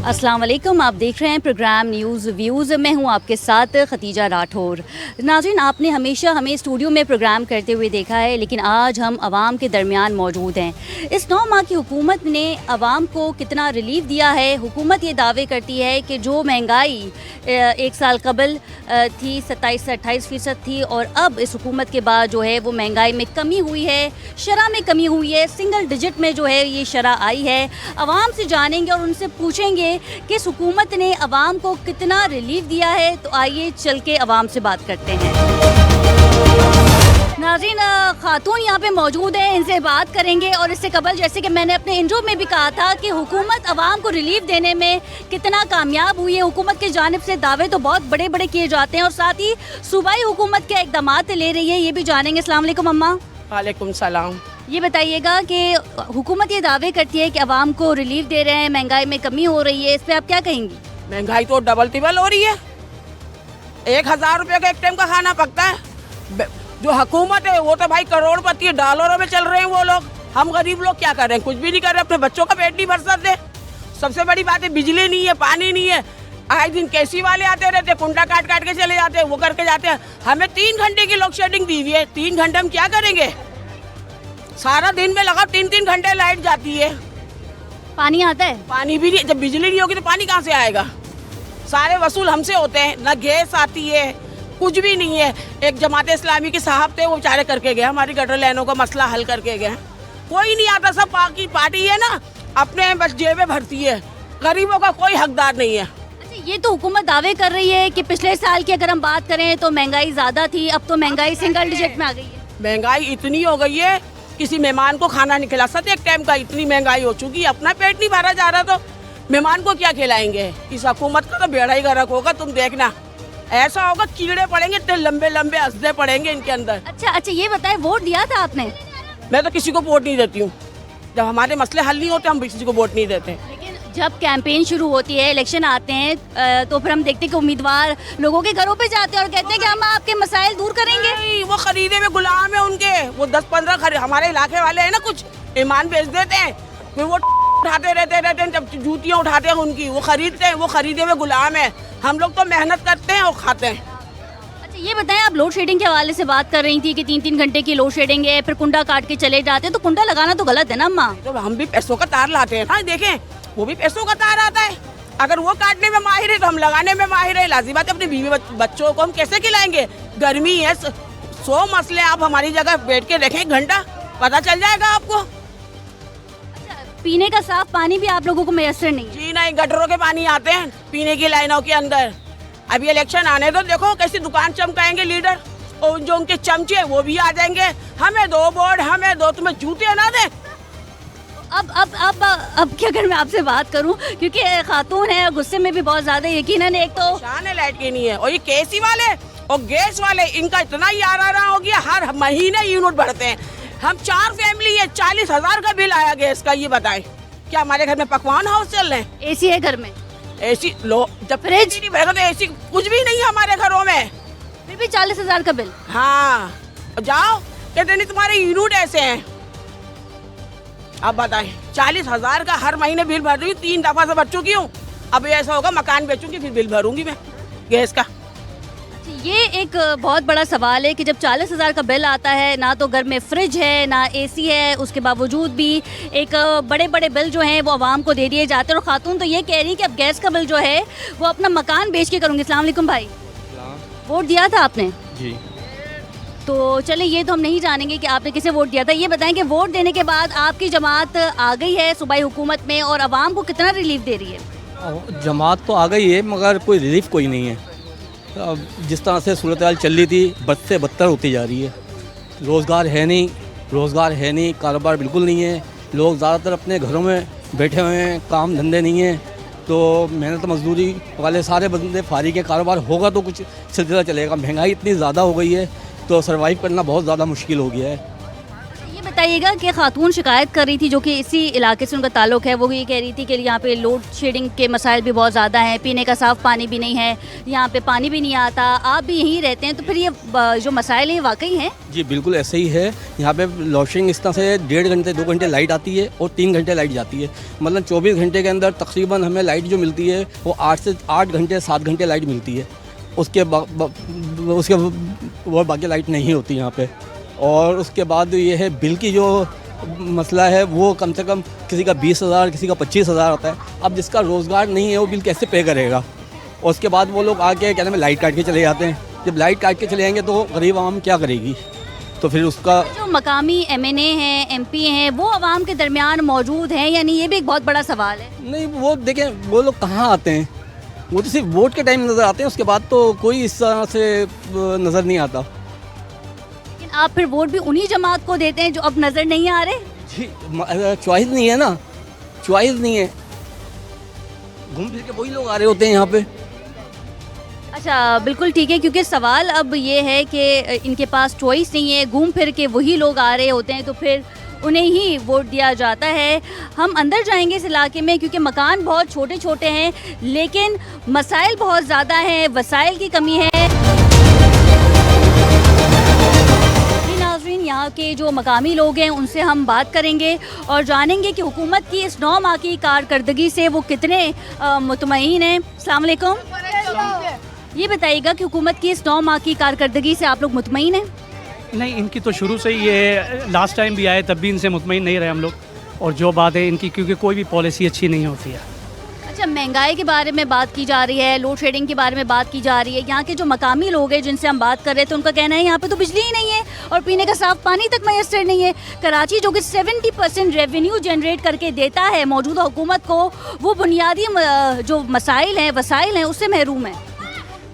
अस्सलाम वालेकुम, आप देख रहे हैं प्रोग्राम न्यूज़ व्यूज़। मैं हूं आपके साथ खतीजा राठौर। नाज़रीन, आपने हमेशा हमें स्टूडियो में प्रोग्राम करते हुए देखा है, लेकिन आज हम आवाम के दरमियान मौजूद हैं। इस 9 माह की हुकूमत ने आवाम को कितना रिलीफ दिया है। हुकूमत ये दावे करती है कि जो महंगाई एक साल कबल थी 27 से 28% थी, और अब इस हुकूमत के बाद जो है वो महंगाई में कमी हुई है, शरह में कमी हुई है, सिंगल डिजिट में जो है ये शरह आई है। आवाम से जानेंगे और उनसे पूछेंगे कि इस हुकूमत ने अवाम को कितना रिलीफ दिया है। तो आइए चल के अवाम से बात करते हैं। नाज़रीन, खातून यहाँ पे मौजूद हैं, इनसे बात करेंगे। और इससे कबल, जैसे कि मैंने अपने इंट्रो में भी कहा था कि हुकूमत अवाम को रिलीफ देने में कितना कामयाब हुई है। हुकूमत की जानिब से दावे तो बहुत बड़े बड़े किए जाते हैं और साथ ही सूबाई हुकूमत के इक़दाम ले रही है, ये भी जानेंगे। अस्सलाम वालेकुम अम्मा। वालेकुम सलाम। ये बताइएगा कि हुकूमत ये दावे करती है कि आवाम को रिलीफ दे रहे हैं, महंगाई में कमी हो रही है, इस पे आप क्या कहेंगी? महंगाई तो डबल टिबल हो रही है। 1000 रुपये का एक टाइम का खाना पकता है। जो हुकूमत है वो तो भाई करोड़पति है, डॉलरों में चल रहे हैं वो लोग। हम गरीब लोग क्या कर रहे हैं? कुछ भी नहीं कर रहे, अपने बच्चों का पेट नहीं भर सकते। सबसे बड़ी बात है बिजली नहीं है, पानी नहीं है। आए दिन कैसी वाले आते रहते, कुंडा काट काट के चले जाते हैं, वो करके जाते हैं। हमें 3 घंटे की लोड शेडिंग दी हुई है। 3 घंटे हम क्या करेंगे? सारा दिन में लगा 3-3 घंटे लाइट जाती है। पानी आता है? पानी भी नहीं। जब बिजली नहीं होगी तो पानी कहाँ से आएगा? सारे वसूल हमसे होते हैं, ना गैस आती है, कुछ भी नहीं है। एक जमात इस्लामी के साहब थे, वो बेचारे करके गए, हमारी गटर लाइनों का मसला हल करके गए। कोई नहीं आता, सब बाकी पार्टी है ना, अपने बस जेबें भरती है, गरीबों का कोई हकदार नहीं है। अच्छा, ये तो हुकूमत दावे कर रही है कि पिछले साल की अगर हम बात करें तो महंगाई ज़्यादा थी, अब तो महंगाई सिंगल डिजिट में आ गई है। महंगाई इतनी हो गई है, किसी मेहमान को खाना नहीं खिला सकते एक टाइम का। इतनी महंगाई हो चुकी है, अपना पेट नहीं भरा जा रहा तो मेहमान को क्या खिलाएंगे? इस हुकूमत का तो बेड़ा ही गर्क होगा। तुम देखना, ऐसा होगा कीड़े पड़ेंगे, इतने लंबे लंबे हंसदे पड़ेंगे इनके अंदर। अच्छा, ये बताए, वोट दिया था आपने? मैं तो किसी को वोट नहीं देती हूँ। जब हमारे मसले हल नहीं होते हम किसी को वोट नहीं देते। लेकिन जब कैंपेन शुरू होती है, इलेक्शन आते हैं, तो फिर हम देखते हैं कि उम्मीदवार लोगों के घरों पे जाते हैं और कहते हैं कि हम आपके मसाइल दूर करेंगे। नहीं, वो खरीदे में गुलाम है उनके। वो 10-15 हमारे इलाके वाले हैं ना, कुछ ईमान बेच देते हैं, फिर वो उठाते रहते हैं। जब जूतियाँ उठाते हैं उनकी, वो खरीदते हैं, वो खरीदे में गुलाम है। हम लोग तो मेहनत करते हैं और खाते हैं। अच्छा, ये बताएं, आप लोड शेडिंग के हवाले से बात कर रही थी कि 3-3 घंटे की लोड शेडिंग है, फिर कुंडा काट के चले जाते हैं, तो कुंडा लगाना तो गलत है ना अम्मा? तो हम भी पैसों का तार लाते हैं ना, देखें वो भी पैसों का तार आता है। अगर वो काटने में माहिर है तो हम लगाने में माहिर है। लाज़िम बात है, अपने बीवी बच्चों को हम कैसे खिलाएंगे? गर्मी है, 100 मसले। आप हमारी जगह बैठ के देखें, 1 घंटा, पता चल जाएगा आपको। अच्छा, पीने का साफ पानी भी आप लोगों को मैसर नहीं है? जी नहीं, गटरों के पानी आते हैं पीने की लाइनों के अंदर। अभी इलेक्शन आने तो देखो कैसी दुकान चमकाएंगे लीडर, और जो उनके चमचे वो भी आ जाएंगे, हमें 2 बोर्ड, हमें 2, तुम्हें जूते ना दे। अब क्या अगर मैं आपसे बात करूं, क्योंकि खातून है, गुस्से में भी बहुत ज्यादा, यकीनन एक तो शान है लाइट की नहीं है। और ये केसी वाले और गैस वाले, इनका इतना ही आरा हो गया, हर महीने यूनिट बढ़ते हैं। हम 4 फैमिली है, 40,000 का बिल आया गैस का। ये बताएं, क्या हमारे घर में पकवान हाउस चल रहे हैं? एसी है घर में? एसी लो, जब फ्रिज नहीं भरेगा तो एसी कुछ भी नहीं है हमारे घरों में, फिर भी 40,000 का बिल। हाँ, जाओ कहते नहीं तुम्हारे यूनिट ऐसे हैं। अब बताएं, 40,000 का हर महीने बिल भर रही हूँ, 3 दफा से भर चुकी हूँ। अब ऐसा होगा मकान बेचूंगी फिर बिल भरूंगी मैं गैस का। ये एक बहुत बड़ा सवाल है कि जब 40,000 का बिल आता है, ना तो घर में फ्रिज है, ना एसी है, उसके बावजूद भी एक बड़े बड़े बिल जो हैं वो आवाम को दे दिए जाते हैं। और खातून तो ये कह रही कि अब गैस का बिल जो है वो अपना मकान बेच के करूँगी। अस्सलाम वालेकुम भाई, वोट दिया था आपने? जी। तो चले, ये तो हम नहीं जानेंगे कि आपने किसे वोट दिया था। ये बताएं कि वोट देने के बाद आपकी जमात आ गई है सूबाई हुकूमत में, और आवाम को कितना रिलीफ दे रही है? जमात तो आ गई है, मगर कोई रिलीफ कोई नहीं है। अब जिस तरह से सूरत हाल चल रही थी, बद से बदतर होती जा रही है। रोज़गार है नहीं, कारोबार बिल्कुल नहीं है। लोग ज़्यादातर अपने घरों में बैठे हुए हैं, काम धंधे नहीं हैं, तो मेहनत मजदूरी वाले सारे बंदे फारिग के, कारोबार होगा तो कुछ सिलसिला चलेगा। महंगाई इतनी ज़्यादा हो गई है तो सर्वाइव करना बहुत ज़्यादा मुश्किल हो गया है। ये बताइएगा कि खातून शिकायत कर रही थी जो कि इसी इलाके से उनका ताल्लुक है, वो ये कह रही थी कि यहाँ पे लोड शेडिंग के मसाइल भी बहुत ज़्यादा हैं, पीने का साफ़ पानी भी नहीं है, यहाँ पे पानी भी नहीं आता, आप भी यहीं रहते हैं, तो फिर ये जो मसाइल हैं वाकई हैं? जी बिल्कुल ऐसे ही है। यहाँ पे लोड शेडिंग इस तरह से 1.5 घंटे 2 घंटे लाइट आती है और 3 घंटे लाइट जाती है। मतलब 24 घंटे के अंदर तकरीबन हमें लाइट जो मिलती है वो 8 से 8 घंटे 7 घंटे लाइट मिलती है। उसके वो बाकी लाइट नहीं होती यहाँ पे। और उसके बाद ये है बिल की जो मसला है वो कम से कम किसी का 20,000 किसी का 25,000 होता है। अब जिसका रोज़गार नहीं है वो बिल कैसे पे करेगा? और उसके बाद वो लोग आके कहते हैं लाइट काट के चले जाते हैं। जब लाइट काट के चले जाएंगे तो गरीब आवाम क्या करेगी? तो फिर उसका जो मकामी MNA हैं, MP हैं, वो आवाम के दरमियान मौजूद हैं या नहीं, ये भी एक बहुत बड़ा सवाल है। नहीं, वो देखें वो लोग कहाँ आते हैं, वो तो सिर्फ वोट के टाइम नज़र आते हैं, उसके बाद तो कोई इस तरह से नज़र नहीं आता। लेकिन आप फिर वोट भी उन्हीं जमात को देते हैं जो अब नज़र नहीं आ रहे। जी चॉइस नहीं है ना, चॉइस नहीं है, घूम फिर के वही लोग आ रहे होते हैं यहाँ पे। अच्छा बिल्कुल ठीक है, क्योंकि सवाल अब ये है कि इनके पास चॉइस नहीं है, घूम फिर के वही लोग आ रहे होते हैं, तो फिर उन्हें ही वोट दिया जाता है। हम अंदर जाएंगे इस इलाके में क्योंकि मकान बहुत छोटे छोटे हैं, लेकिन मसाइल बहुत ज़्यादा हैं, वसाइल की कमी है। नाज़रीन, यहाँ के जो मकामी लोग हैं उनसे हम बात करेंगे और जानेंगे कि हुकूमत की इस 9 माह की कारकर्दगी से वो कितने मुतमईन हैं। अस्सलाम वालेकुम। ये बताइएगा कि हुकूमत की इस 9 माह की कारकर्दगी से आप लोग मुतमईन हैं? नहीं, इनकी तो शुरू से ही ये लास्ट टाइम भी आए तब भी इनसे मुतमईन नहीं रहे हम लोग। और जो बात है इनकी, क्योंकि कोई भी पॉलिसी अच्छी नहीं होती है। अच्छा, महंगाई के बारे में बात की जा रही है, लोड शेडिंग के बारे में बात की जा रही है। यहाँ के जो मकामी लोग हैं जिनसे हम बात कर रहे थे उनका कहना है यहाँ पे तो बिजली ही नहीं है और पीने का साफ पानी तक मैसर नहीं है। कराची जो कि 70% रेवेन्यू जनरेट करके देता है मौजूदा हुकूमत को, वो बुनियादी जो मसाइल हैं वसाइल हैं उससे महरूम है।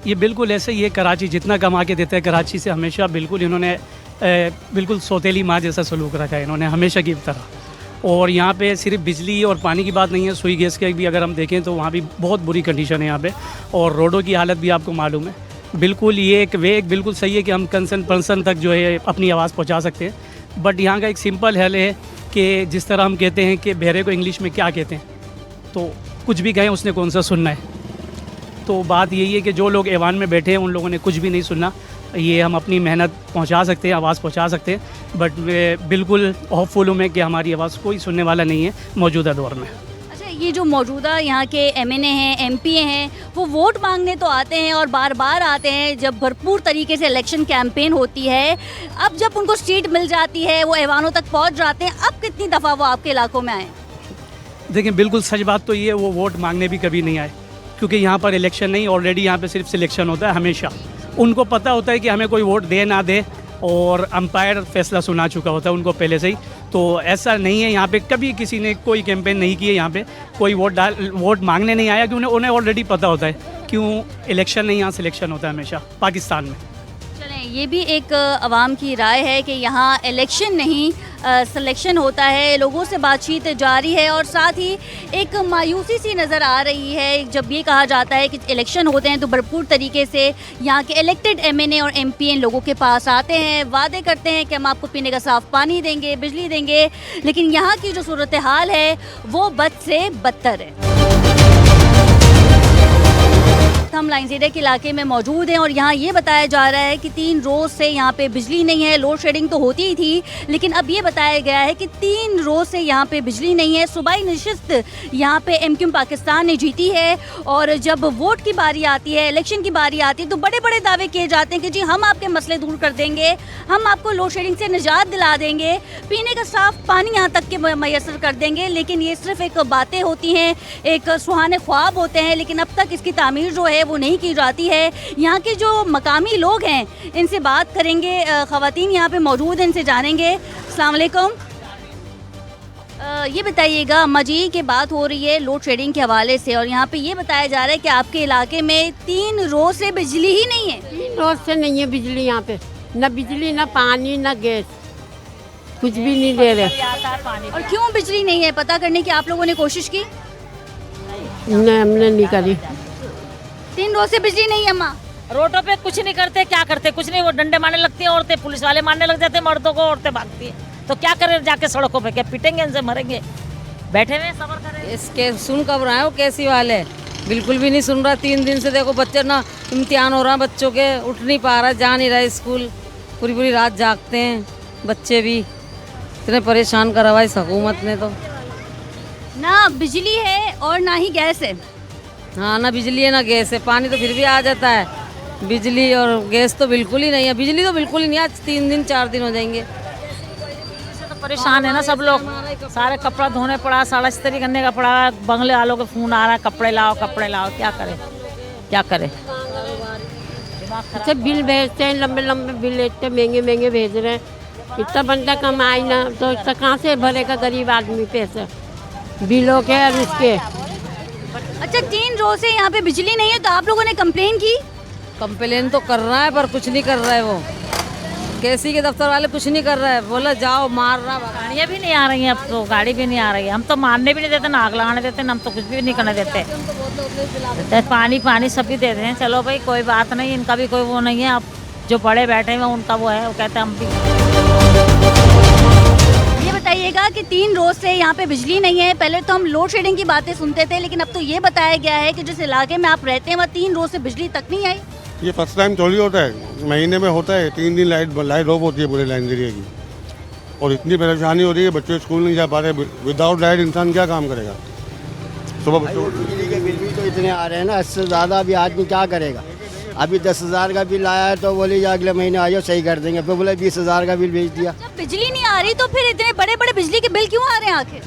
ये बिल्कुल ऐसे ही है, कराची जितना कमा के देता है, कराची से हमेशा बिल्कुल इन्होंने बिल्कुल सौतेली माँ जैसा सलूक रखा है इन्होंने हमेशा की तरह। और यहाँ पे सिर्फ बिजली और पानी की बात नहीं है, सुई गैस के भी अगर हम देखें तो वहाँ भी बहुत बुरी कंडीशन है यहाँ पे। और रोडों की हालत भी आपको मालूम है। बिल्कुल ये एक बिल्कुल सही है कि हम कंसर्न पर्सन तक जो है अपनी आवाज़ पहुँचा सकते हैं। बट यहाँ का एक सिंपल हल है कि जिस तरह हम कहते हैं कि बहरे को इंग्लिश में क्या कहते हैं, तो कुछ भी कहें उसने कौन सा सुनना है। तो बात यही है कि जो लोग ऐवान में बैठे हैं उन लोगों ने कुछ भी नहीं सुनना। ये हम अपनी मेहनत पहुंचा सकते हैं, आवाज़ पहुंचा सकते हैं, बट बिल्कुल होपफुल हूँ मैं कि हमारी आवाज़ कोई सुनने वाला नहीं है मौजूदा दौर में। अच्छा, ये जो मौजूदा यहाँ के MNA हैं, MP हैं, वो वोट मांगने तो आते हैं और बार बार आते हैं जब भरपूर तरीके से इलेक्शन कैंपेन होती है। अब जब उनको सीट मिल जाती है वो ऐवानों तक पहुँच जाते हैं, अब कितनी दफ़ा वो आपके इलाकों में आए? देखिए बिल्कुल सच बात तो ये, वो वोट मांगने भी कभी नहीं आए, क्योंकि यहाँ पर इलेक्शन नहीं, ऑलरेडी यहाँ पे सिर्फ सिलेक्शन होता है हमेशा। उनको पता होता है कि हमें कोई वोट दे ना दे, और अंपायर फैसला सुना चुका होता है उनको पहले से ही। तो ऐसा नहीं है यहाँ पे कभी किसी ने कोई कैंपेन नहीं की है, यहाँ पे कोई वोट मांगने नहीं आया, क्योंकि उन्हें ऑलरेडी पता होता है क्यों इलेक्शन नहीं, यहाँ सिलेक्शन होता है हमेशा पाकिस्तान में। चलें, ये भी एक अवाम की राय है कि यहाँ इलेक्शन नहीं सिलेक्शन होता है। लोगों से बातचीत जारी है और साथ ही एक मायूसी सी नज़र आ रही है जब ये कहा जाता है कि इलेक्शन होते हैं तो भरपूर तरीके से यहाँ के इलेक्टेड MNA और MP लोगों के पास आते हैं, वादे करते हैं कि हम आपको पीने का साफ़ पानी देंगे, बिजली देंगे, लेकिन यहाँ की जो सूरत हाल है वो बद से बदतर है। हम लाइन ज़ीरा के इलाके में मौजूद हैं और यहाँ ये बताया जा रहा है कि 3 रोज़ से यहाँ पे बिजली नहीं है। लोड शेडिंग तो होती ही थी, लेकिन अब ये बताया गया है कि 3 रोज़ से यहाँ पे बिजली नहीं है। सूबाई नशिस्त यहाँ पे MQM पाकिस्तान ने जीती है और जब वोट की बारी आती है, इलेक्शन की बारी आती है, तो बड़े बड़े दावे किए जाते हैं कि जी हम आपके मसले दूर कर देंगे, हम आपको लोड शेडिंग से निजात दिला देंगे, पीने का साफ़ पानी यहाँ तक के मैसर कर देंगे। लेकिन ये सिर्फ एक बातें होती हैं, एक सुहाने ख्वाब होते हैं, लेकिन अब तक इसकी तामीर जो है वो नहीं की जाती है। यहाँ के जो मकामी लोग हैं इनसे बात करेंगे, ख़वातीन यहाँ पे मौजूद हैं, इनसे जानेंगे। अस्सलाम वालेकुम। ये बताइएगा अम्मा जी कि बात हो रही है लोड शेडिंग के हवाले से और यहाँ पे ये बताया जा रहा है कि आपके इलाके में 3 रोज़ से बिजली ही नहीं है। 3 रोज से नहीं है बिजली यहाँ पे, न बिजली न पानी न गैस, कुछ भी नहीं दे रहे। और क्यों बिजली नहीं है पता करने की आप लोगों ने कोशिश की? नहीं, हमने नहीं करी। 3 रोज से बिजली नहीं है अम्मा। रोडों पे कुछ नहीं करते, क्या करते कुछ नहीं, वो डंडे मारने लगती हैं औरतें, पुलिस वाले मारने लग जाते हैं मर्दों को, औरतें भागती हैं। तो क्या करें जाके सड़कों पे, क्या पीटेंगे इनसे, मरेंगे? बैठे हुए सबर करें। इसके सुन कब रहा है वो कैसी वाले, बिल्कुल भी नहीं सुन रहा। 3 दिन से देखो बच्चे ना इम्तिहान हो रहा है बच्चों के, उठ नहीं पा रहा, जा नहीं रहा स्कूल, पूरी पूरी रात जागते हैं बच्चे भी। इतने परेशान करा हुआ इस हुकूमत ने तो। ना बिजली है और ना ही गैस है। हाँ, ना बिजली है ना गैस है। पानी तो फिर भी आ जाता है, बिजली और गैस तो बिल्कुल ही नहीं है। बिजली तो बिल्कुल ही नहीं, आज 3 दिन 4 दिन हो जाएंगे। तो परेशान है ना सब लोग, सारे कपड़ा धोने पड़ा, साड़ा इस्त्री करने का पड़ा, बंगले वालों का फोन आ रहा है कपड़े लाओ कपड़े लाओ, क्या करें क्या करें। अच्छा बिल भेजते हैं, लंबे लंबे बिल इतने महंगे महंगे भेज रहे हैं। इतना बंदा कमाई ना तो इतना कहाँ से भरेगा गरीब आदमी पैसे बिलों के और उसके। अच्छा 3 रोज से यहाँ पे बिजली नहीं है, तो आप लोगों ने कंप्लेन की? कंप्लेन तो कर रहा है पर कुछ नहीं कर रहा है वो, केसी के दफ्तर वाले कुछ नहीं कर रहा है। बोला जाओ मार रहा। गाड़ियाँ भी नहीं आ रही हैं अब तो, गाड़ी भी नहीं आ रही है। हम तो मारने भी नहीं देते, ना आग लगाने देते, ना हम तो कुछ भी नहीं करने देते। पानी पानी सब भी देते हैं, चलो भाई कोई बात नहीं, इनका भी कोई वो नहीं है। अब जो बड़े बैठे हैं उनका वो है, वो कहते हैं हम भी। ये बताइएगा कि 3 रोज से यहाँ पे बिजली नहीं है। पहले तो हम लोड शेडिंग की बातें सुनते थे, लेकिन अब तो ये बताया गया है कि जिस इलाके में आप रहते हैं वहाँ 3 रोज से बिजली तक नहीं आई। ये फर्स्ट टाइम थोड़ी होता है, महीने में होता है। 3 दिन लाइट ऑफ होती है पूरे लाइन एरिया की, और इतनी परेशानी हो रही है, बच्चे स्कूल नहीं जा पा रहे। विदाउट लाइट इंसान क्या काम करेगा? सुबह बच्चों बिजली के बिल भी तो इतने आ रहे हैं ना, इससे ज़्यादा अभी आदमी क्या करेगा। अभी 10,000 का बिल आया है तो बोले अगले महीने आ जाओ सही कर देंगे, फिर बोले 20,000 का बिल भेज दिया। जब बिजली नहीं आ रही तो फिर इतने बड़े बड़े बिजली के बिल क्यों आ रहे हैं आखिर?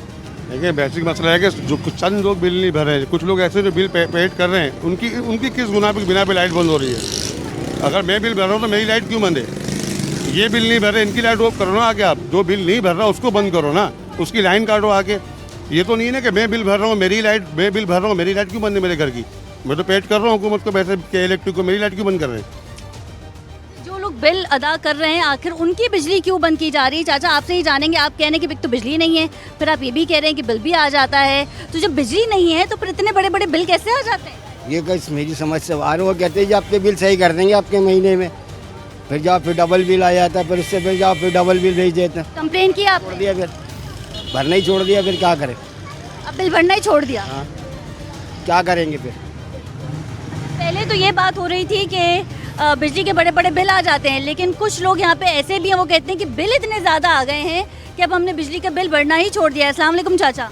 देखिए बेसिक मसला है कि जो कुछ चंद लोग बिल नहीं भर रहे हैं, कुछ लोग ऐसे जो बिल पेड कर रहे हैं, उनकी किस गुनाह पे बिना पे लाइट बंद हो रही है? अगर मैं बिल भर रहा हूँ तो मेरी लाइट क्यों बंद है? ये बिल नहीं भर रहे, इनकी लाइट ऑफ करो ना आके। आप जो बिल नहीं भर रहा उसको बंद करो ना, उसकी लाइन काटो आके। ये तो नहीं है ना कि मैं बिल भर रहा हूँ मेरी लाइट क्यों बंद है मेरे घर की? मैं तो पेड कर रहा हूँ हुकूमत को पैसे के इलेक्ट्रिक को, मेरी लाइट क्यों बंद कर रहे हैं? जो लोग बिल अदा कर रहे हैं आखिर उनकी बिजली क्यों बंद की जा रही है? चाचा आपसे ही जानेंगे। आप कह रहे हैं कि तो बिजली नहीं है, फिर आप ये भी कह रहे हैं कि बिल भी आ जाता है। तो जब बिजली नहीं है तो फिर इतने बड़े बड़े बिल कैसे आ जाते हैं? ये कैसे मेरी समझ से आ रहा है। वो कहते हैं जी आपके बिल सही कर देंगे आपके महीने में, फिर जाओ फिर डबल बिल आ जाता है, फिर उससे फिर जाओ फिर डबल बिल भेज देते हैं। कंप्लेन की आप? छोड़ दिया, फिर भरना ही छोड़ दिया, फिर क्या करें? अब बिल भरना ही छोड़ दिया? हाँ, क्या करेंगे फिर? पहले तो ये बात हो रही थी कि बिजली के बड़े बड़े बिल आ जाते हैं, लेकिन कुछ लोग यहाँ पे ऐसे भी हैं वो कहते हैं कि बिल इतने ज़्यादा आ गए हैं कि अब हमने बिजली का बिल भरना ही छोड़ दिया है। अस्सलाम वालेकुम चाचा।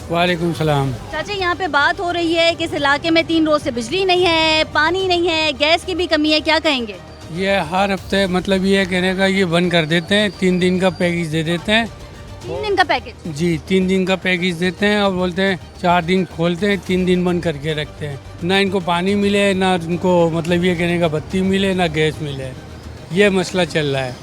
वालेकुम सलाम। चाचा यहाँ पे बात हो रही है कि इस इलाके में 3 रोज से बिजली नहीं है, पानी नहीं है, गैस की भी कमी है, क्या कहेंगे? ये हर हफ्ते मतलब ये कहने का ये बंद कर देते हैं, 3 दिन का पैकेज दे देते हैं। 3 दिन का पैकेज? जी 3 दिन का पैकेज देते हैं और बोलते हैं 4 दिन खोलते हैं, 3 दिन बंद करके रखते हैं। ना इनको पानी मिले, ना इनको मतलब ये कहने का बत्ती मिले, ना गैस मिले, ये मसला चल रहा है।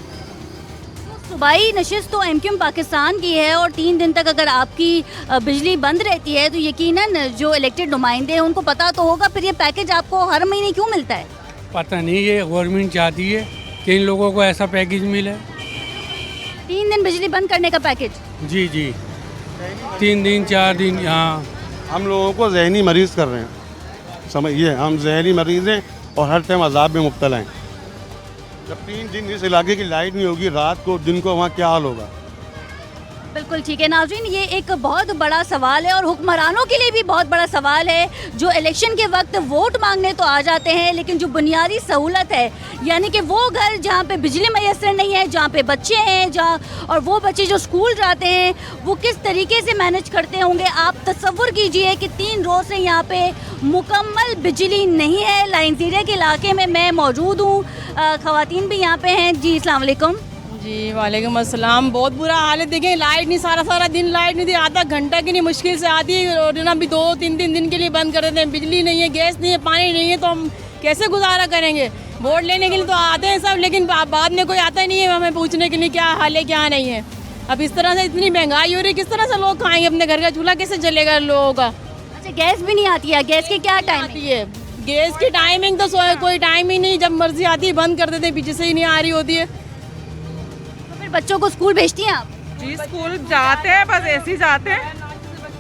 सूबाई नशिस्त तो एमक्यूएम पाकिस्तान की है, और 3 दिन तक अगर आपकी बिजली बंद रहती है तो यकीनन जो इलेक्टेड नुमाइंदे हैं उनको पता तो होगा, फिर ये पैकेज आपको हर महीने क्यों मिलता है? पता नहीं, ये गवर्नमेंट चाहती है कि इन लोगों को ऐसा पैकेज मिले। 3 दिन बिजली बंद करने का पैकेज? जी जी 3 दिन 4 दिन। हाँ, हम लोगों को जहनी मरीज़ कर रहे हैं, समझिए। हम जहनी मरीज़ हैं और हर टाइम अजाब में मुब्तला हैं। जब 3 दिन इस इलाके की लाइट नहीं होगी, रात को दिन को वहाँ क्या हाल होगा? बिल्कुल ठीक है नाज़रीन, ये एक बहुत बड़ा सवाल है और हुक्मरानों के लिए भी बहुत बड़ा सवाल है, जो इलेक्शन के वक्त वोट मांगने तो आ जाते हैं, लेकिन जो बुनियादी सहूलत है, यानी कि वो घर जहाँ पे बिजली मैसर नहीं है, जहाँ पे बच्चे हैं, जहाँ और वो बच्चे जो स्कूल जाते हैं, वो किस तरीके से मैनेज करते होंगे? आप तसव्वुर कीजिए कि 3 रोज़ से यहाँ पे मुकम्मल बिजली नहीं है। लाइन ज़ीरे के इलाके में मैं मौजूद हूँ, ख़वातीन भी यहाँ पे हैं। जी अस्सलाम वालेकुम। जी वालेकुम अस्सलाम। बहुत बुरा हाल है, देखें लाइट नहीं, सारा दिन लाइट नहीं थी, आधा घंटा की नहीं मुश्किल से आती है, और ना भी 2-3 दिन के लिए बंद कर देते हैं। बिजली नहीं है, गैस नहीं है, पानी नहीं है, तो हम कैसे गुजारा करेंगे? वोट लेने के लिए तो आते हैं सब, लेकिन बाद में कोई आता नहीं है हमें पूछने के लिए क्या हाल है क्या नहीं है। अब इस तरह से इतनी महंगाई हो रही है, किस तरह से लोग खाएंगे? अपने घर का चूल्हा कैसे चलेगा लोगों का? अच्छा, गैस भी नहीं आती है? गैस की क्या टाइम आती है? गैस की टाइमिंग तो कोई टाइम ही नहीं, जब मर्जी आती है बंद कर देते हैं, पीछे से ही नहीं आ रही होती है। बच्चों को स्कूल भेजती हैं आप? जी स्कूल जाते हैं, बस ऐसे ही जाते हैं,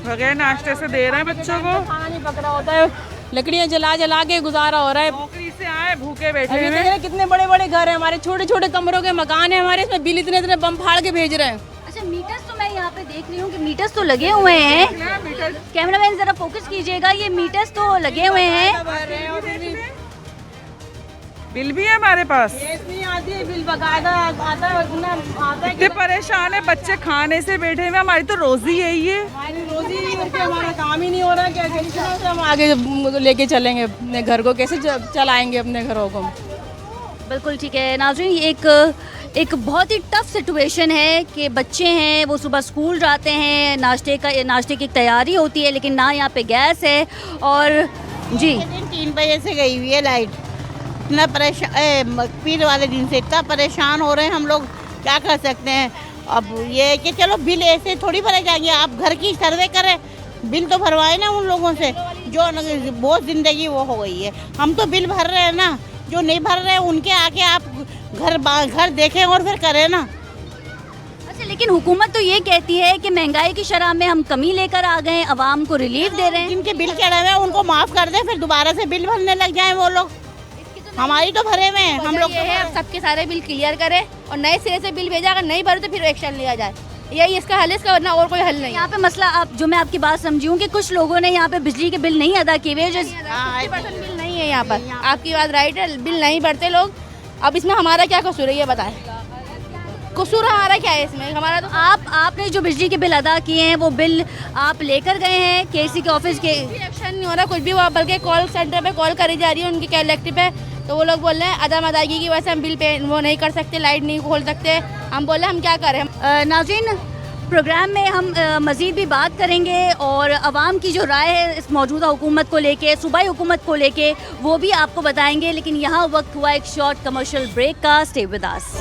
बगैर नाश्ते से दे रहे हैं बच्चों को। खाना नहीं पकड़ा होता है, लकड़ियाँ जला के गुजारा हो रहा है। नौकरी से आए भूखे बैठे अभी हैं। कितने बड़े बड़े घर हैं हमारे, छोटे छोटे कमरों के मकान हैं हमारे, इसमें बिल इतने बम फाड़ के भेज रहे हैं। अच्छा, यहाँ पे देख रही हूँ कि मीटर्स तो लगे हुए हैं। कैमरामैन जरा फोकस कीजिएगा, ये मीटर्स तो लगे हुए हैं। बिल भी है हमारे पास। नहीं आती है बिल बकायदा आता है। इतने परेशान है बच्चे, खाने से बैठे हुए, हमारी तो रोजी यही है। हमारी रोजी नहीं होती, हमारा काम ही नहीं हो रहा। क्या से हम आगे लेके चलेंगे अपने घर को, कैसे चलाएंगे अपने घरों को। बिल्कुल ठीक है नाज़रीन, एक बहुत ही टफ सिचुएशन है कि बच्चे हैं वो सुबह स्कूल जाते हैं, नाश्ते की तैयारी होती है, लेकिन ना यहाँ पे गैस है। और जी 3 बजे से गई हुई है लाइट। इतना परेशान, पीर वाले दिन से इतना परेशान हो रहे हैं हम लोग, क्या कर सकते हैं। अब ये है कि चलो बिल ऐसे थोड़ी भरे जाएंगे, आप घर की सर्वे करें, बिल तो भरवाए ना उन लोगों से जो बहुत ज़िंदगी वो हो गई है। हम तो बिल भर रहे हैं ना, जो नहीं भर रहे हैं उनके आके आप घर देखें और फिर करें ना। अच्छा, लेकिन हुकूमत तो ये कहती है कि महंगाई की शरह में हम कमी लेकर आ गए, आवाम को रिलीफ दे रहे हैं। जिनके बिल चढ़े हुए हैं उनको माफ़ कर दें, फिर दोबारा से बिल भरने लग जाएं वो लोग। हमारी तो भरे हुए हैं, हम लोग ये है अब सबके सारे बिल क्लियर करें और नए सिरे से बिल भेजा, अगर नहीं भरे तो फिर एक्शन लिया जाए। यही इसका हल है, इसका वरना और कोई हल नहीं। यहाँ पे मसला जो मैं आपकी बात समझी हूँ कि कुछ लोगों ने यहाँ पे बिजली के बिल नहीं अदा किए हुए, जो 50% बिल नहीं है यहाँ पर। आपकी बात राइट है, बिल नहीं भरते लोग। अब इसमें हमारा क्या कसूर है ये बताएं, कसूर हमारा क्या है इसमें? हमारा तो आपने जो बिजली के बिल अदा किए हैं वो बिल आप लेकर गए हैं केसी के ऑफिस के? एक्शन नहीं हो रहा कुछ भी, वो बल्कि कॉल सेंटर पे कॉल करी जा रही है उनकी कलेक्टिव पे, तो वो लोग बोल रहे हैं अदम अदायगी की वजह से हम बिल पे वो नहीं कर सकते, लाइट नहीं खोल सकते। हम बोले हम क्या करें। नाज़रीन, प्रोग्राम में हम मज़ीद भी बात करेंगे और आवाम की जो राय है इस मौजूदा हुकूमत को लेके, सूबाई हुकूमत को लेके, वो भी आपको बताएंगे। लेकिन यहाँ वक्त हुआ एक शॉर्ट कमर्शियल ब्रेक का। Stay with us.